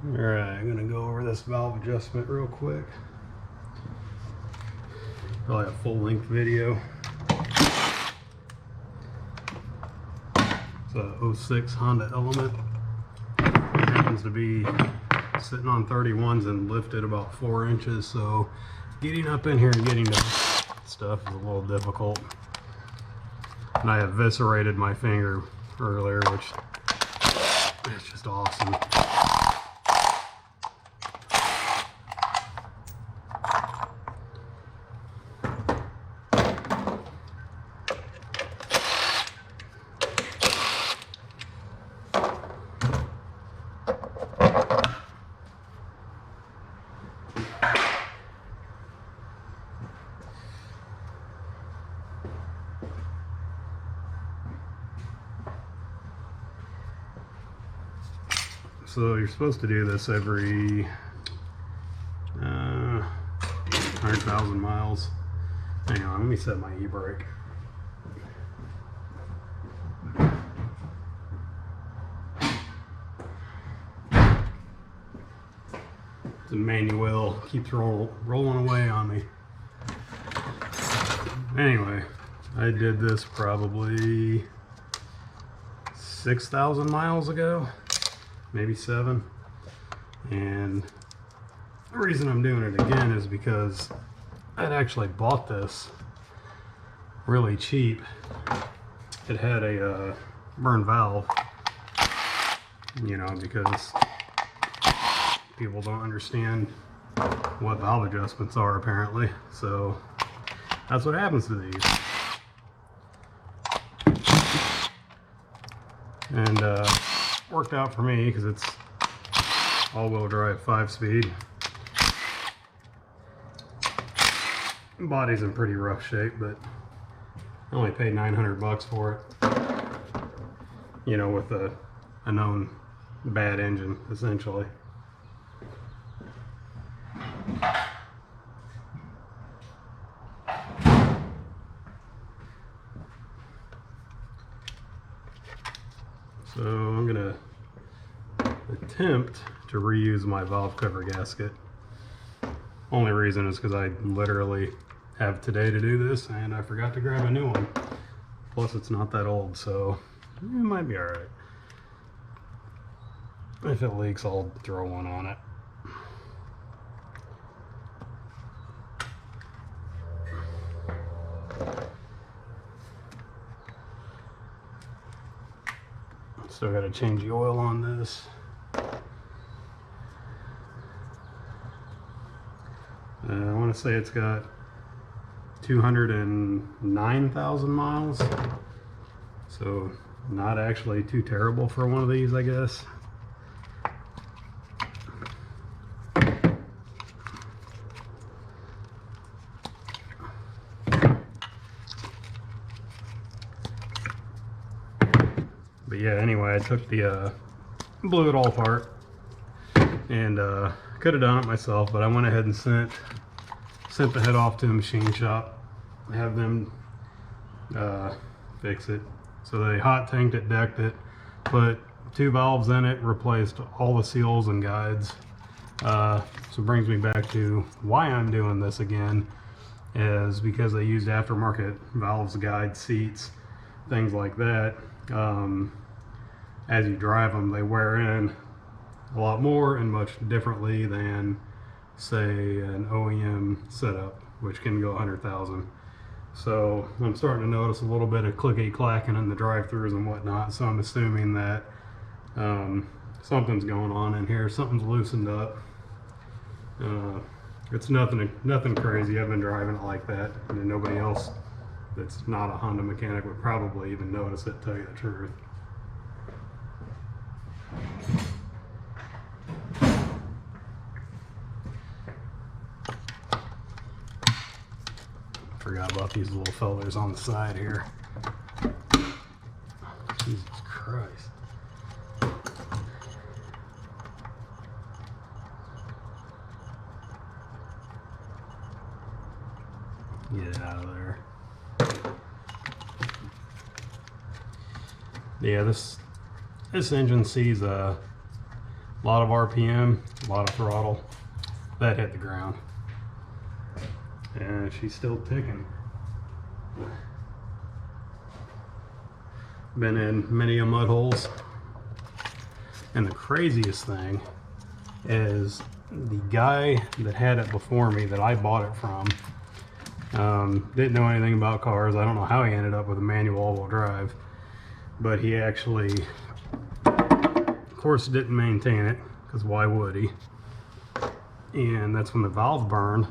Alright, I'm gonna go over this valve adjustment real quick. Probably a full-length video. It's a 06 Honda Element. It happens to be sitting on 31s and lifted about 4 inches, so getting up in here and getting to stuff is a little difficult. And I eviscerated my finger earlier, which is just awesome. So you're supposed to do this every 100,000 miles. Hang on, let me set my e-brake. The manual keeps rolling away on me. Anyway, I did this probably 6,000 miles ago. Maybe 7. And the reason I'm doing it again is because I'd actually bought this really cheap. It had a burn valve, you know, because people don't understand what valve adjustments are apparently. So that's what happens to these. And worked out for me because it's all-wheel drive 5-speed. Body's in pretty rough shape, but I only paid $900 for it. You know, with a known bad engine, essentially. So I'm gonna attempt to reuse my valve cover gasket. Only reason is because I literally have today to do this and I forgot to grab a new one. Plus it's not that old, so it might be alright. If it leaks, I'll throw one on it. Still got to change the oil on this. I want to say it's got 209,000 miles, so not actually too terrible for one of these, I guess. But yeah, anyway, I took the blew it all apart, and could have done it myself, but I went ahead and sent the head off to the machine shop, have them fix it. So they hot tanked it, decked it, put 2 valves in it, replaced all the seals and guides. So it brings me back to why I'm doing this again, is because they used aftermarket valves, guides, seats, things like that. As you drive them, they wear in a lot more and much differently than, say, an OEM setup, which can go 100,000. So I'm starting to notice a little bit of clicky-clacking in the drive-thrus and whatnot, so I'm assuming that something's going on in here, something's loosened up. It's nothing crazy. I've been driving it like that, and nobody else that's not a Honda mechanic would probably even notice it, to tell you the truth. Forgot about these little fellers on the side here. Jesus Christ. Get out of there. Yeah, this engine sees a lot of RPM, a lot of throttle. That hit the ground. And she's still ticking. Been in many a mud holes. And the craziest thing is the guy that had it before me, that I bought it from, didn't know anything about cars. I don't know how he ended up with a manual all-wheel drive, but he actually, of course, didn't maintain it, because why would he? And that's when the valve burned,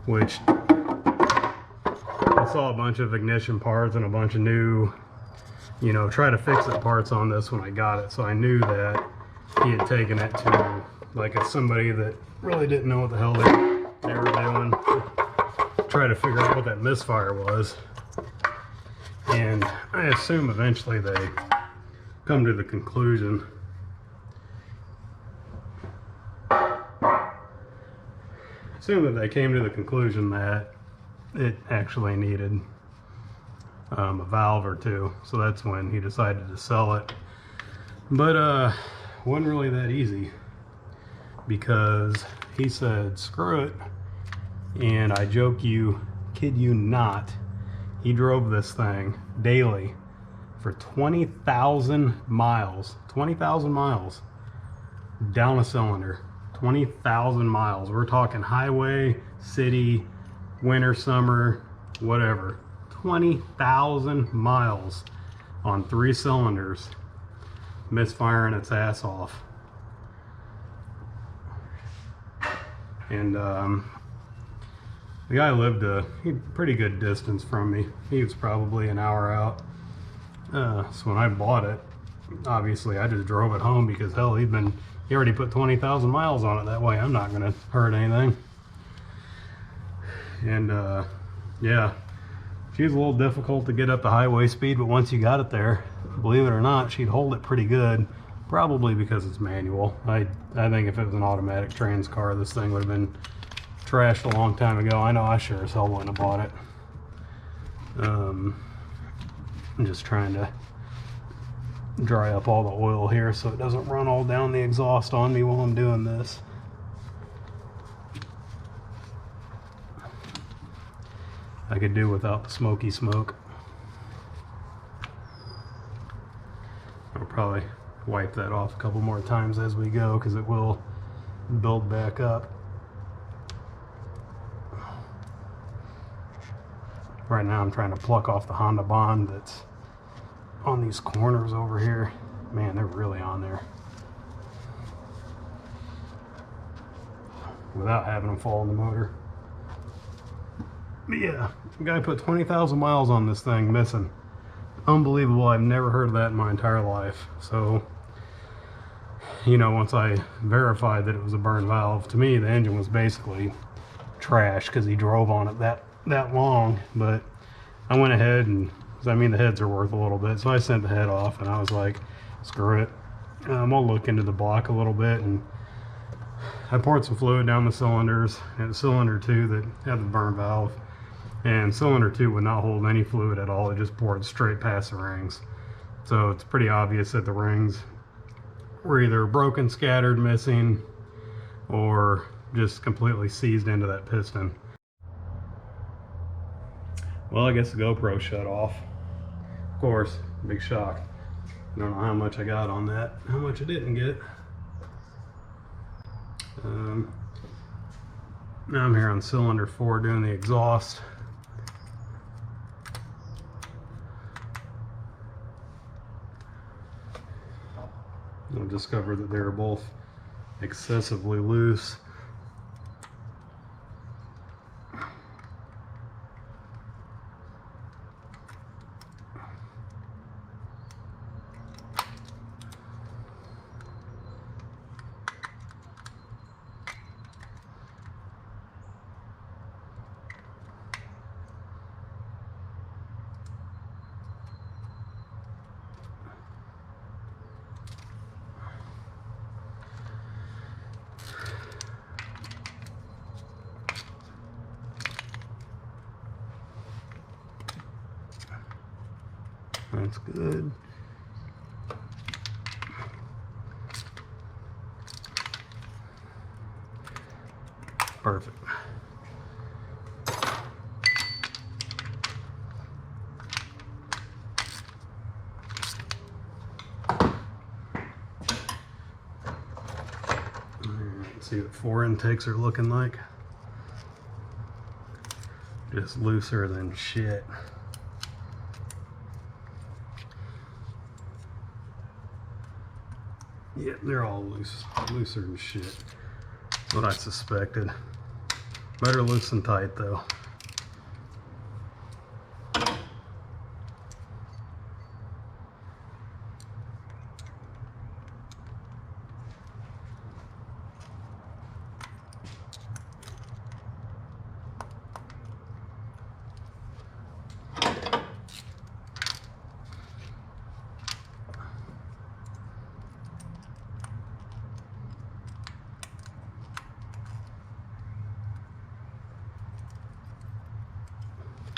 which I saw a bunch of ignition parts and a bunch of new, you know, try to fix it parts on this when I got it. So I knew that he had taken it to like somebody that really didn't know what the hell they were doing, try to figure out what that misfire was. And I assume eventually they come to the conclusion that they came to the conclusion that it actually needed a valve or two. So that's when he decided to sell it. But wasn't really that easy, because he said screw it, and I joke you, kid you not, he drove this thing daily for 20,000 miles. 20,000 miles down a cylinder. 20,000 miles. We're talking highway, city, winter, summer, whatever. 20,000 miles on 3 cylinders, misfiring its ass off. And the guy lived a pretty good distance from me. He was probably an hour out. So when I bought it, obviously I just drove it home, because hell, he already put 20,000 miles on it. That way I'm not gonna hurt anything. And yeah, she was a little difficult to get up to highway speed, but once you got it there, believe it or not, she'd hold it pretty good. Probably because it's manual. I think if it was an automatic trans car, this thing would have been trashed a long time ago. I know I sure as hell wouldn't have bought it. I'm just trying to dry up all the oil here so it doesn't run all down the exhaust on me while I'm doing this. I could do without the smoky smoke. I'll probably wipe that off a couple more times as we go, because it will build back up. Right now I'm trying to pluck off the Honda bond that's on these corners over here. Man, they're really on there. Without having them fall in the motor. But yeah, the guy put 20,000 miles on this thing missing. Unbelievable. I've never heard of that in my entire life. So, you know, once I verified that it was a burned valve, to me the engine was basically trash, because he drove on it that long. But I went ahead and, I mean, the heads are worth a little bit, so I sent the head off, and I was like, screw it. I'll look into the block a little bit, and I poured some fluid down the cylinders, and cylinder 2 that had the burn valve, and cylinder 2 would not hold any fluid at all. It just poured straight past the rings. So it's pretty obvious that the rings were either broken, scattered, missing, or just completely seized into that piston. Well, I guess the GoPro shut off. Of course, big shock. I don't know how much I got on that, how much I didn't get. Now I'm here on cylinder 4 doing the exhaust. I'll discover that they're both excessively loose. That's good. Perfect. Let's see what 4 intakes are looking like. Just looser than shit. Yeah, they're all looser than shit. What I suspected. Better loose than tight though.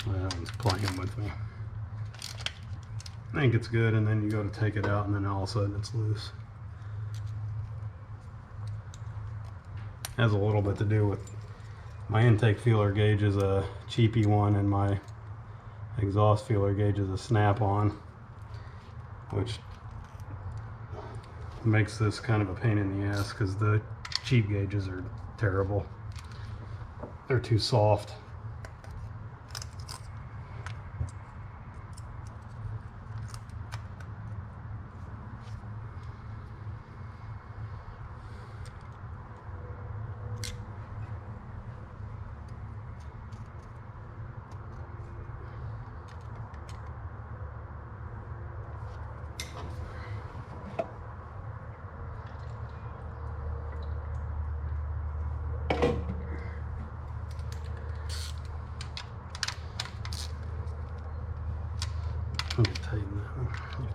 That one's playing with me. I think it's good, and then you go to take it out and then all of a sudden it's loose. Has a little bit to do with my intake feeler gauge is a cheapy one and my exhaust feeler gauge is a snap-on, which makes this kind of a pain in the ass because the cheap gauges are terrible. They're too soft. Tighten that one.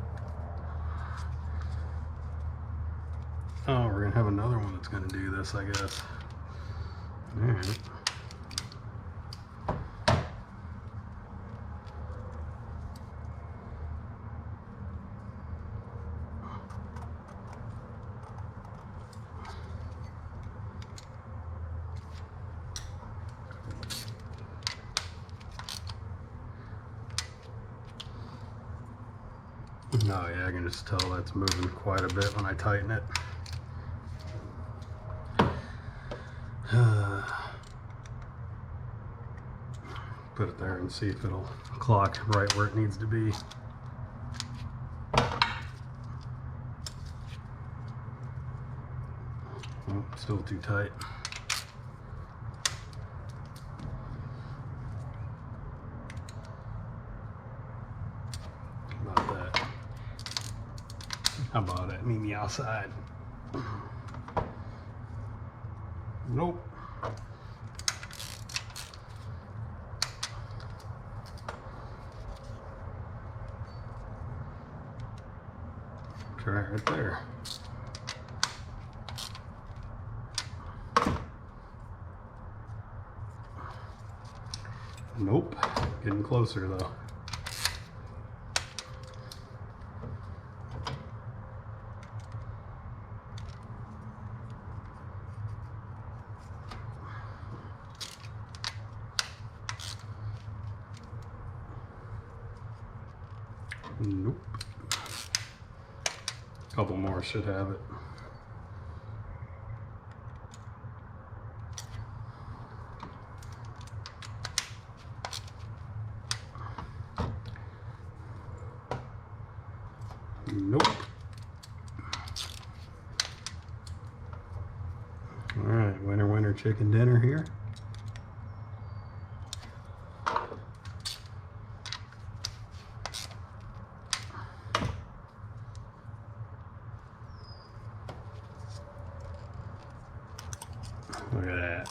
Oh, we're gonna have another one that's gonna do this, I guess. All right. Oh yeah, I can just tell that's moving quite a bit when I tighten it. Put it there and see if it'll clock right where it needs to be. Oh, still too tight. How about it? Meet me outside. Nope. Try it right there. Nope. Getting closer though. Nope. A couple more should have it. Nope. All right, winner chicken dinner here. Look at that.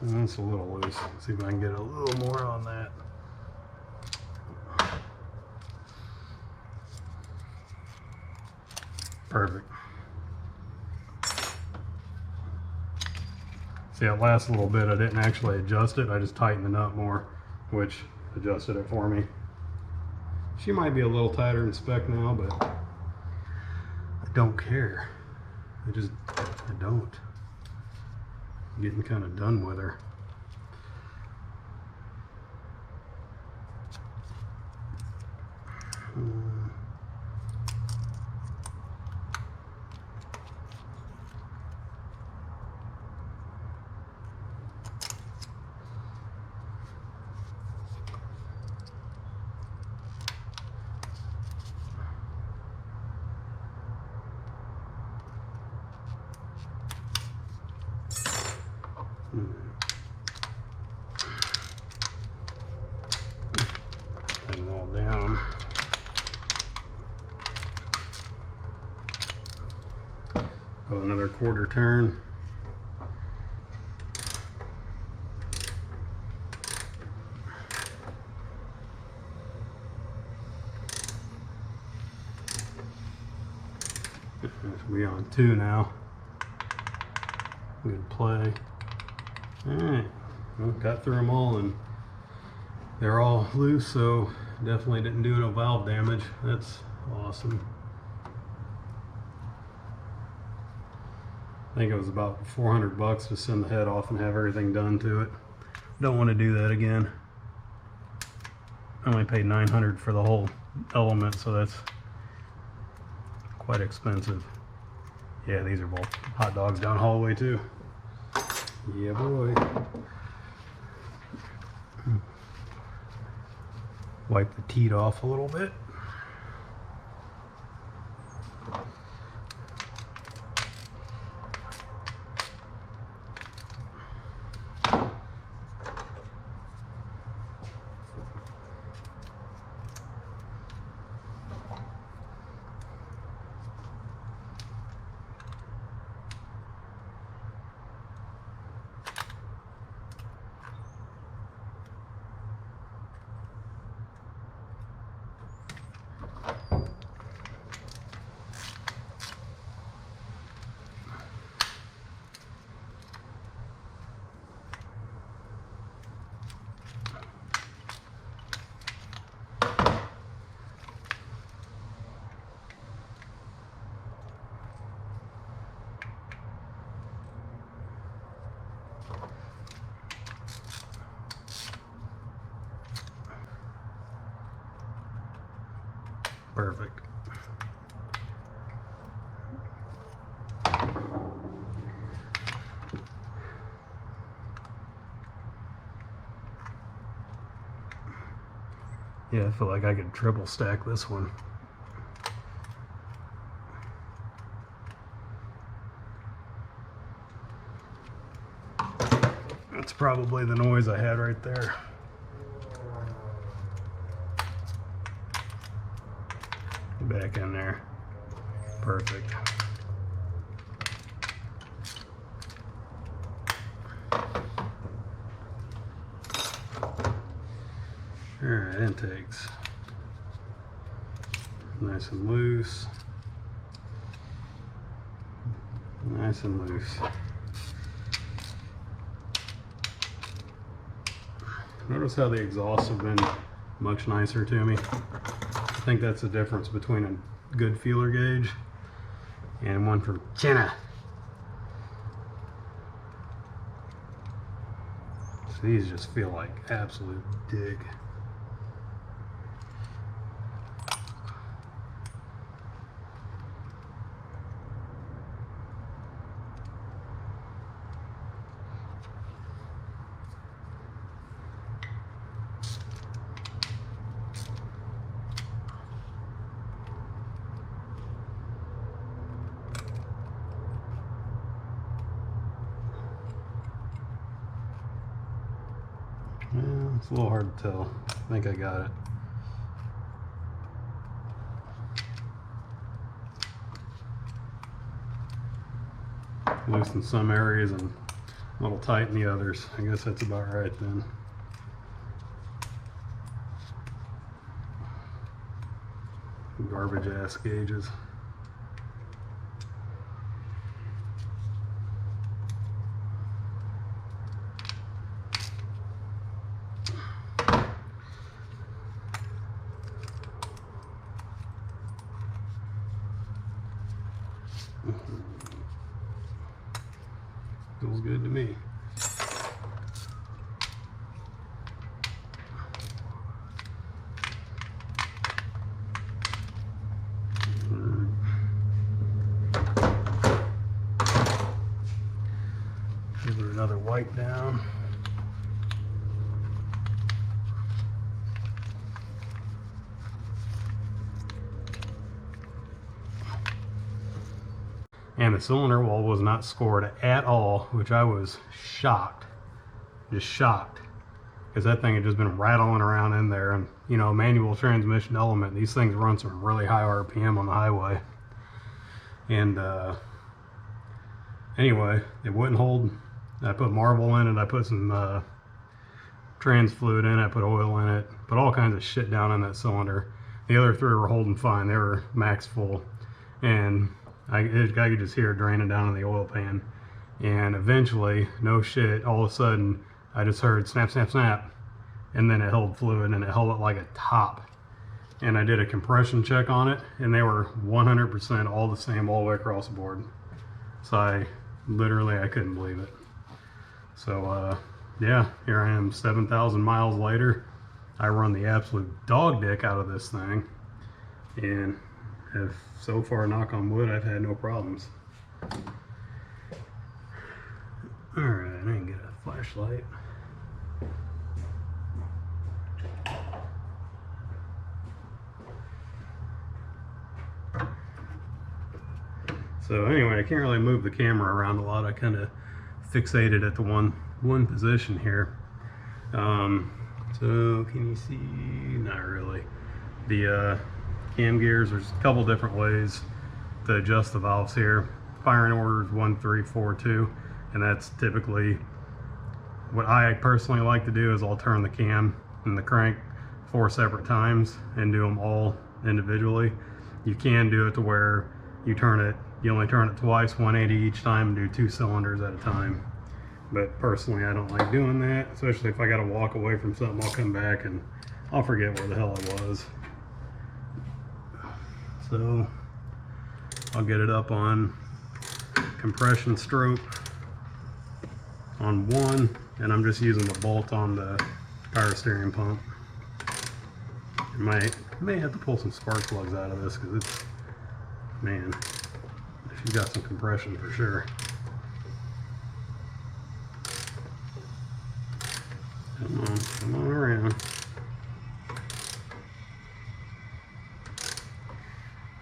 That's a little loose. Let's see if I can get a little more on that. Perfect. See, that last little bit, I didn't actually adjust it. I just tightened the nut more, which adjusted it for me. She might be a little tighter in spec now, but I don't care. I don't. I'm getting kind of done with her. Put it all down. Go another quarter turn. We're on 2 now. Good play. Alright, well, got through them all and they're all loose, so definitely didn't do no valve damage. That's awesome. I think it was about 400 bucks to send the head off and have everything done to it. Don't want to do that again. I only paid 900 for the whole element, so that's quite expensive. Yeah, these are both hot dogs down hallway too. Yeah, boy. Wipe the teat off a little bit. Perfect. Yeah, I feel like I could triple stack this one. That's probably the noise I had right there. Back in there. Perfect. Alright, intakes. Nice and loose. Nice and loose. Notice how the exhausts have been much nicer to me. I think that's the difference between a good feeler gauge and one from China. So these just feel like absolute dig. Yeah, it's a little hard to tell. I think I got it. Loose in some areas and a little tight in the others. I guess that's about right then. Garbage ass gauges. Feels good to me. Give it another wipe down. And the cylinder wall was not scored at all, which I was shocked, just shocked, because that thing had just been rattling around in there. And you know, manual transmission Element, these things run some really high RPM on the highway. And anyway, it wouldn't hold. I put marble in it, I put some trans fluid in it, I put oil in it, put all kinds of shit down in that cylinder. The other three were holding fine, they were max full. And I could just hear it draining down in the oil pan. And eventually, no shit, all of a sudden, I just heard snap, snap, snap. And then it held fluid, and it held it like a top. And I did a compression check on it, and they were 100% all the same all the way across the board. So I couldn't believe it. So yeah, here I am 7,000 miles later. I run the absolute dog dick out of this thing. And have so far, knock on wood, I've had no problems. Alright, I can get a flashlight. So anyway, I can't really move the camera around a lot. I kind of fixated at the one position here. So can you see? Not really. The cam gears, there's a couple different ways to adjust the valves here. Firing order is 1, 3, 4, 2, and that's typically what I personally like to do. Is I'll turn the cam and the crank 4 separate times and do them all individually. You can do it to where you only turn it twice, 180 each time, and do 2 cylinders at a time. But personally, I don't like doing that, especially if I got to walk away from something. I'll come back and I'll forget where the hell I was. So I'll get it up on compression stroke on 1, and I'm just using the bolt on the power steering pump. I may have to pull some spark plugs out of this, because it's, man, she's got some compression for sure. Come on around.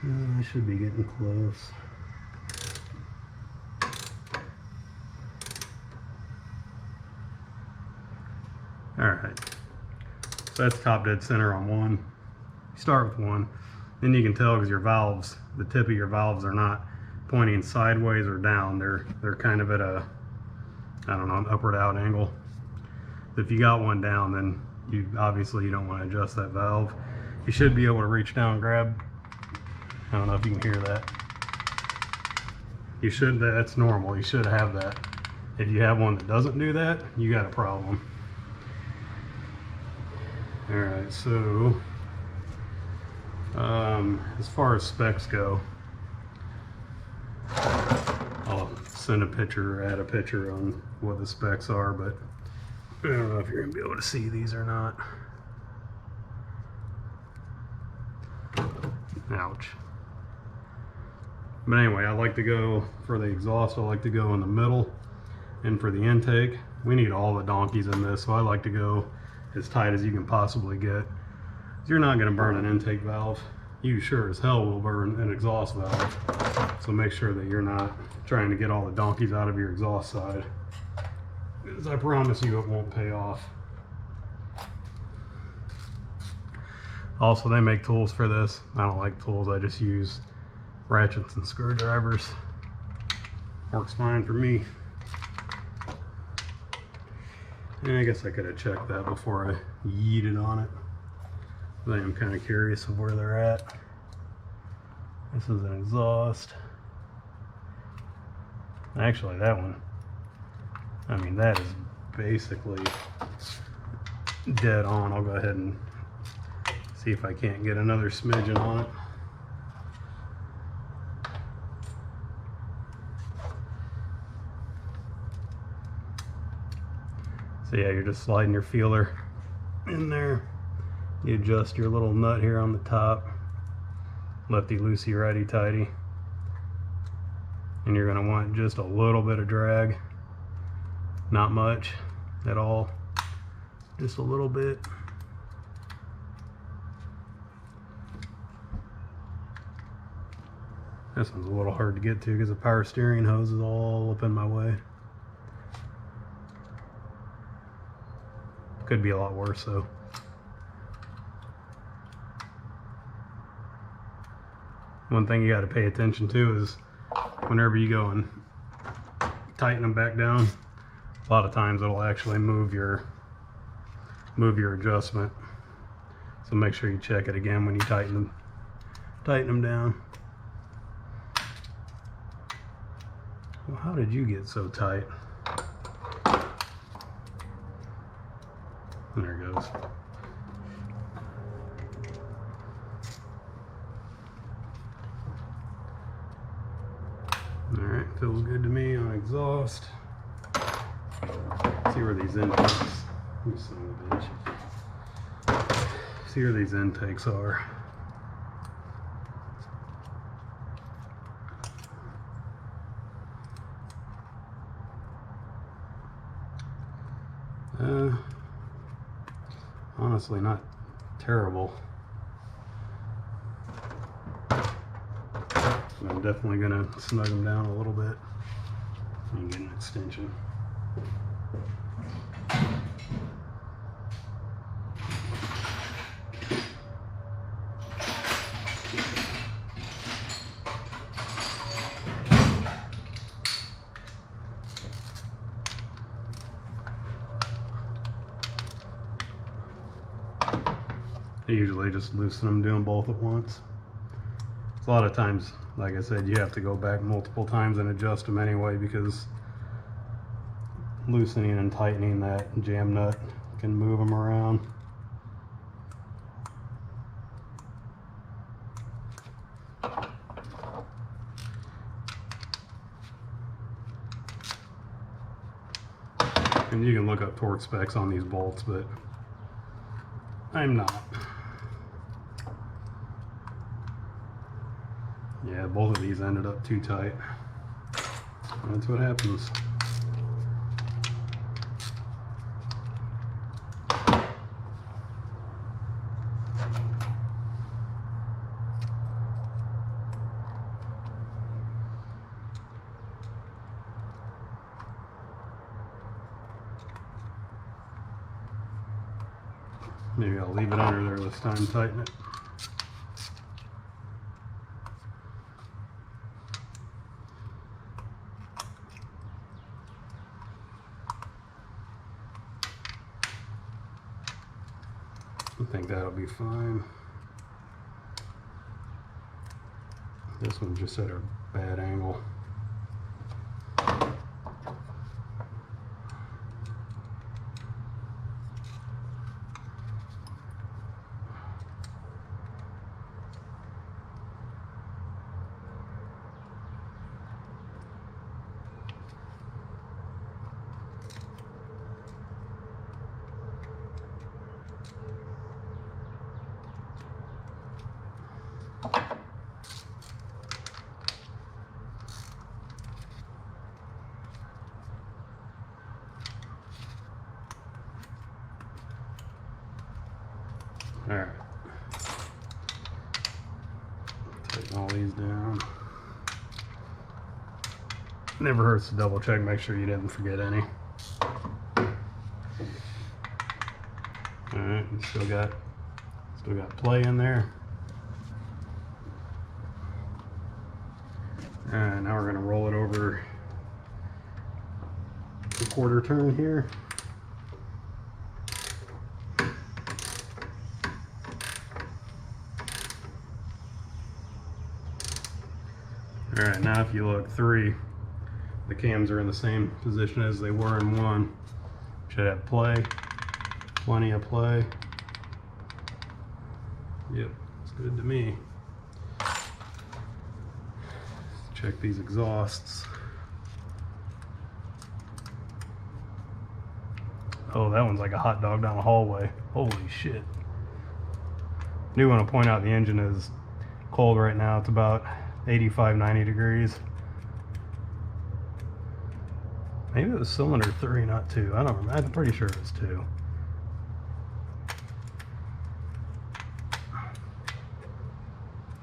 I should be getting close. Alright, so that's top dead center on 1. You start with 1, then you can tell because your valves, the tip of your valves are not pointing sideways or down. They're kind of at a, I don't know, an upward out angle. If you got one down, then you don't want to adjust that valve. You should be able to reach down and grab. I don't know if you can hear that. You should, that's normal. You should have that. If you have one that doesn't do that, you got a problem. Alright, so as far as specs go, I'll send a picture or add a picture on what the specs are, but I don't know if you're going to be able to see these or not. Ouch. But anyway, I like to go for the exhaust, I like to go in the middle, and for the intake, we need all the donkeys in this, so I like to go as tight as you can possibly get. You're not going to burn an intake valve. You sure as hell will burn an exhaust valve. So make sure that you're not trying to get all the donkeys out of your exhaust side, because I promise you it won't pay off. Also, they make tools for this. I don't like tools, I just use ratchets and screwdrivers. Works fine for me. And I guess I could have checked that before I yeeted on it. But I am kind of curious of where they're at. This is an exhaust. Actually, that one, I mean, that is basically dead on. I'll go ahead and see if I can't get another smidgen on it. So yeah, you're just sliding your feeler in there. You adjust your little nut here on the top. Lefty loosey, righty tighty. And you're gonna want just a little bit of drag. Not much at all. Just a little bit. This one's a little hard to get to because the power steering hose is all up in my way. Could be a lot worse though. One thing you got to pay attention to is whenever you go and tighten them back down, a lot of times it'll actually move your adjustment. So make sure you check it again when you tighten them down. Well, how did you get so tight? There it goes. Alright, feels good to me on exhaust. See where these intakes, you son of a bitch. See where these intakes are. Honestly, not terrible. I'm definitely gonna snug them down a little bit and get an extension. I usually just loosen them, do them both at once. A lot of times, like I said, you have to go back multiple times and adjust them anyway because loosening and tightening that jam nut can move them around. And you can look up torque specs on these bolts, but I'm not. Yeah, both of these ended up too tight. That's what happens. Maybe I'll leave it under there this time, tighten it. I think that'll be fine. This one's just at a bad angle. All right, tighten all these down. Never hurts to double check, make sure you didn't forget any. All right, still got play in there. And now we're gonna roll it over the quarter turn here. All right, now if you look, 3, the cams are in the same position as they were in 1. Should have play, plenty of play. Yep, it's good to me. Check these exhausts. Oh, that one's like a hot dog down the hallway. Holy shit. Do want to point out the engine is cold right now. It's about 85, 90 degrees. Maybe it was cylinder 3, not 2. I don't remember. I'm pretty sure it was 2.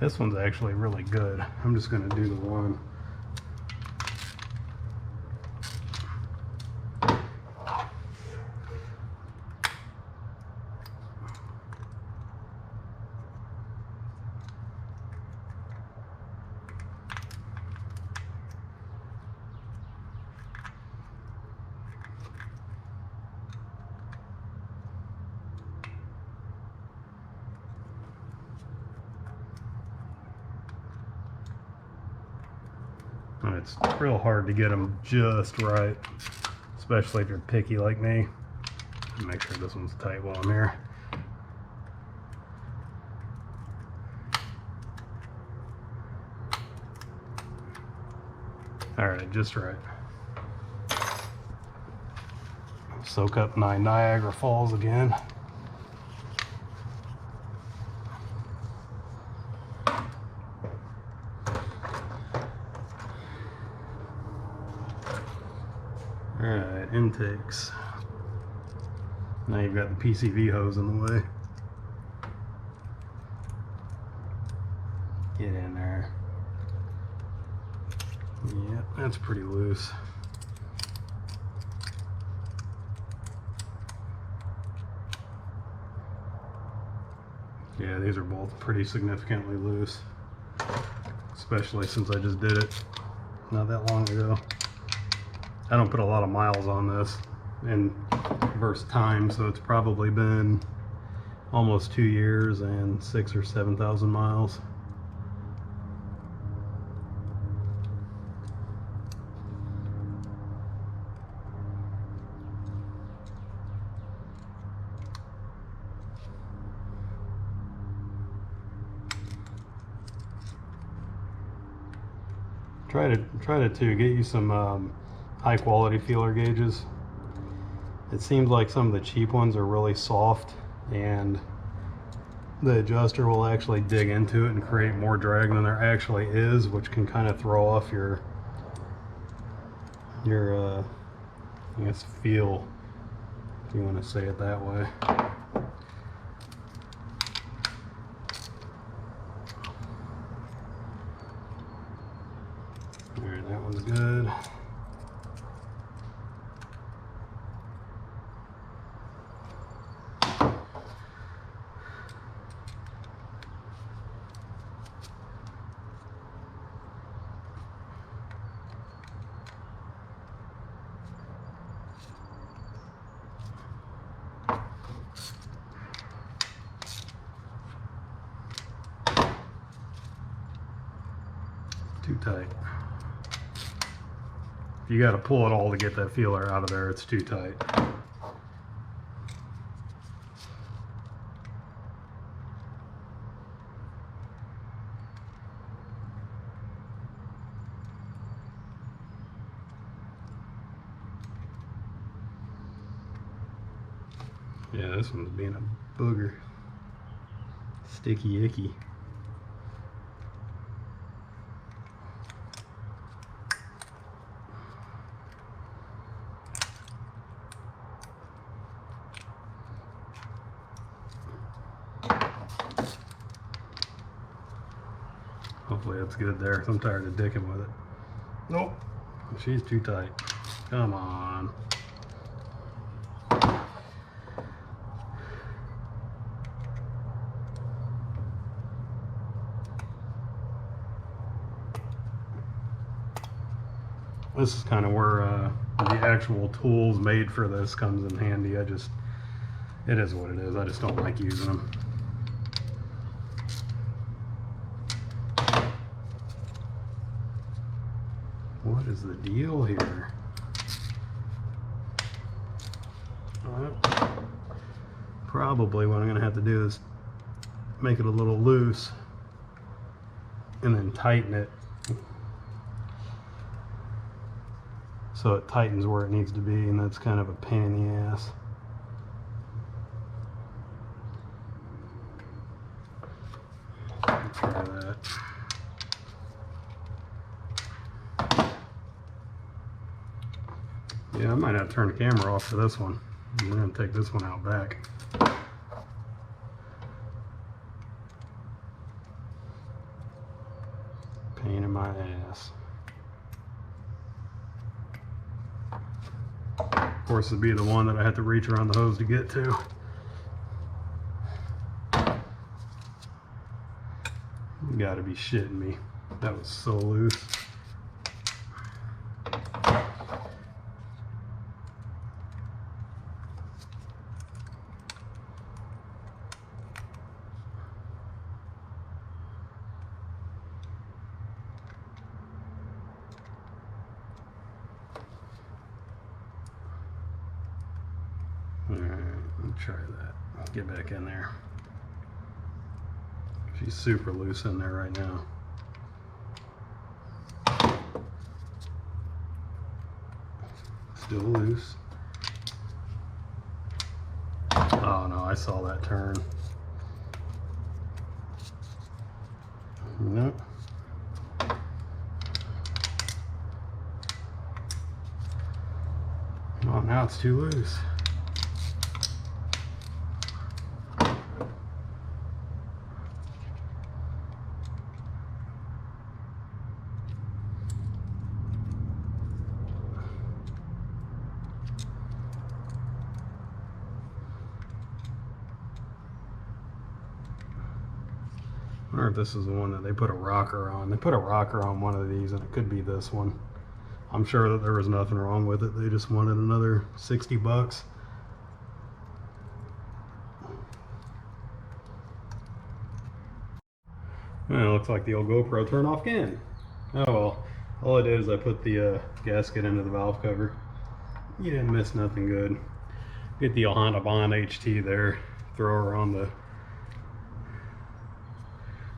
This one's actually really good. I'm just going to do the one. And it's real hard to get them just right, especially if you're picky like me. Make sure this one's tight while I'm here. All right, just right. Soak up 9 Niagara Falls again. Alright, intakes. Now you've got the PCV hose in the way. Get in there. Yep, that's pretty loose. Yeah, these are both pretty significantly loose, especially since I just did it not that long ago. I don't put a lot of miles on this in versus time, so it's probably been almost 2 years and 6,000 or 7,000 miles. Try to get you some high quality feeler gauges. It seems like some of the cheap ones are really soft, and the adjuster will actually dig into it and create more drag than there actually is, which can kind of throw off your I guess feel, if you want to say it that way. Alright, that one's good. Too tight. You got to pull it all to get that feeler out of there. It's too tight. Yeah, this one's being a booger. Sticky icky. Hopefully that's good there. I'm tired of dicking with it. Nope. She's too tight. Come on. This is kind of where the actual tools made for this comes in handy. It is what it is. I just don't like using them. What is the deal here? Probably what I'm going to have to do is make it a little loose and then tighten it so it tightens where it needs to be, and that's kind of a pain in the ass. Try that. Yeah, I might have to turn the camera off for this one. I'm going to take this one out back. Pain in my ass. Of course, it'd be the one that I have to reach around the hose to get to. You gotta be shitting me. That was so loose. Alright, let's try that. Get back in there. She's super loose in there right now. Still loose. Oh no, I saw that turn. Nope. Oh, now it's too loose. I wonder if this is the one that they put a rocker on. They put a rocker on one of these, and it could be this one. I'm sure that there was nothing wrong with it. They just wanted another 60 bucks. Well, it looks like the old GoPro turned off again. Oh well. All I did is I put the gasket into the valve cover. You didn't miss nothing good. Get the Honda Bond HT there. Throw her on the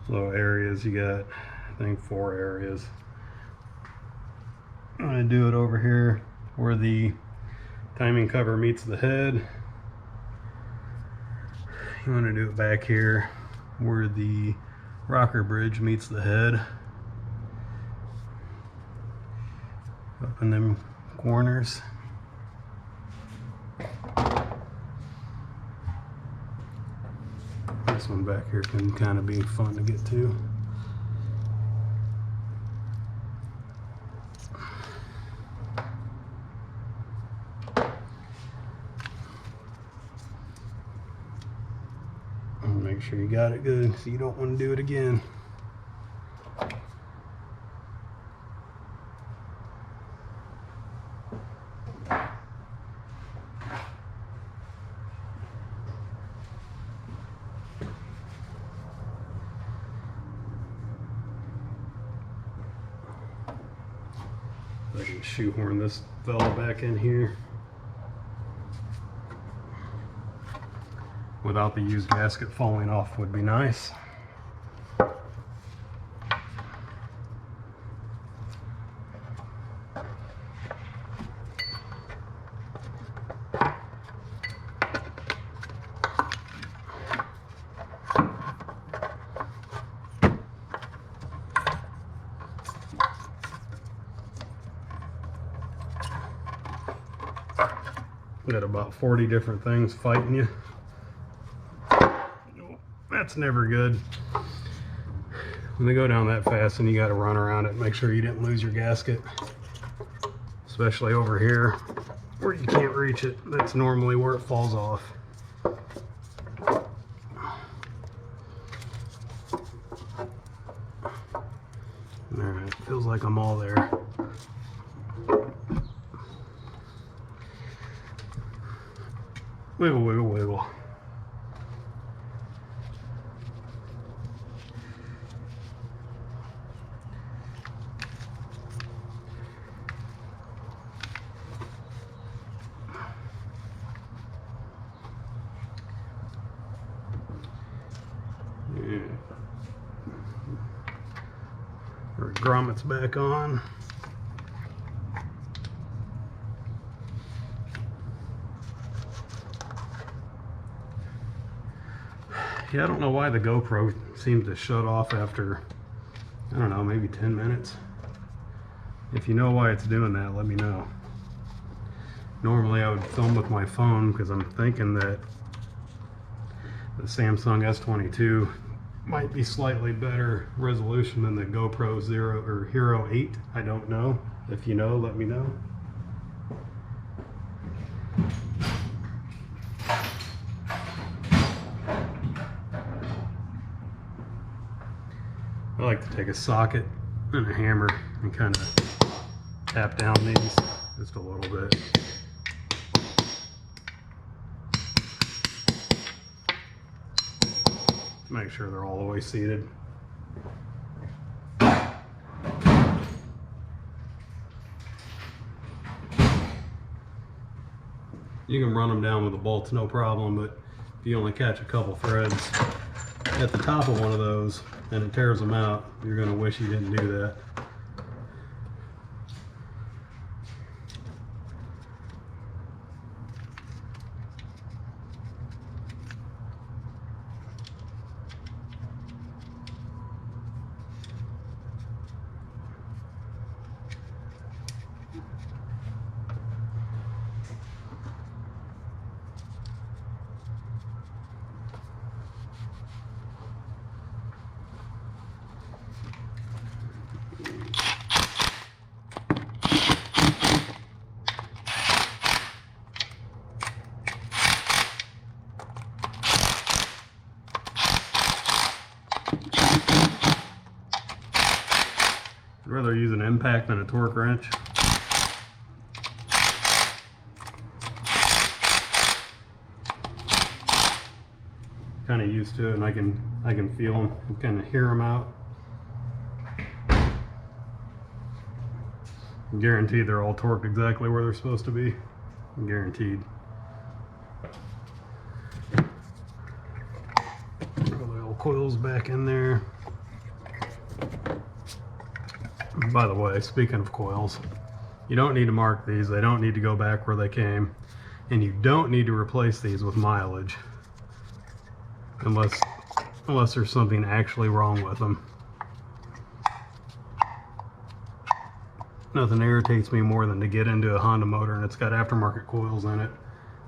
little areas. You got, I think, 4 areas. I'm going to do it over here where the timing cover meets the head. You want to do it back here where the rocker bridge meets the head. Up in them corners. This one back here can kind of be fun to get to. And make sure you got it good so you don't want to do it again. I can shoehorn this fella back in here without the used gasket falling off would be nice. Got about 40 different things fighting you. That's never good. When they go down that fast, and you got to run around it and make sure you didn't lose your gasket. Especially over here where you can't reach it. That's normally where it falls off. Alright, feels like I'm all there. Wiggle, wiggle, wiggle. Yeah. Our grommet's back on. Yeah, I don't know why the GoPro seems to shut off after, I don't know, maybe 10 minutes. If you know why it's doing that, let me know. Normally I would film with my phone because I'm thinking that the Samsung S22 might be slightly better resolution than the GoPro Zero or Hero 8. I don't know. If you know, let me know. I like to take a socket and a hammer and kind of tap down these just a little bit. Make sure they're all the way seated. You can run them down with the bolts, no problem, but if you only catch a couple threads at the top of one of those and it tears them out, you're going to wish you didn't do that. I'd rather use an impact than a torque wrench. Kind of used to it, and I can feel them, kind of hear them out. I'm guaranteed they're all torqued exactly where they're supposed to be. I'm guaranteed. Throw the old coils back in there. By the way, speaking of coils, you don't need to mark these. They don't need to go back where they came. And you don't need to replace these with mileage. Unless there's something actually wrong with them. Nothing irritates me more than to get into a Honda motor and it's got aftermarket coils in it.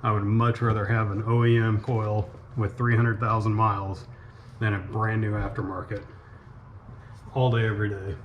I would much rather have an OEM coil with 300,000 miles than a brand new aftermarket. All day, every day.